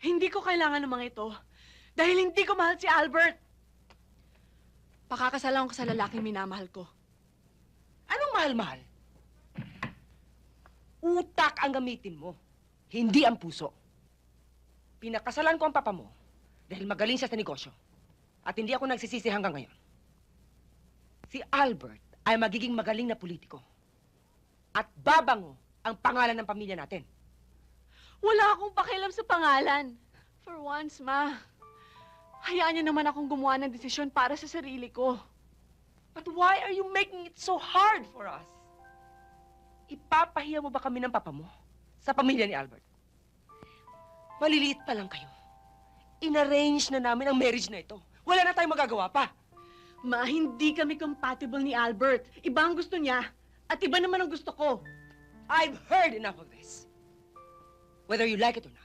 Hindi ko kailangan ng mga ito dahil hindi ko mahal si Albert. Pakakasalan ko sa lalaking minamahal ko. Anong mahal-mahal? Utak ang gamitin mo, hindi ang puso. Pinakasalan ko ang papa mo dahil magaling siya sa negosyo. At hindi ako nagsisisi hanggang ngayon. Si Albert ay magiging magaling na politiko. At babango ang pangalan ng pamilya natin. Wala akong pakialam sa pangalan. For once, Ma. Hayaan niyo naman akong gumawa ng desisyon para sa sarili ko. But why are you making it so hard for us? Ipapahiya mo ba kami ng papa mo sa pamilya ni Albert? Maliliit pa lang kayo. Inarrange na namin ang marriage na ito. Wala na tayong magagawa pa. Ma, hindi kami compatible ni Albert. Iba ang gusto niya, at iba naman ang gusto ko. I've heard enough of this. Whether you like it or not.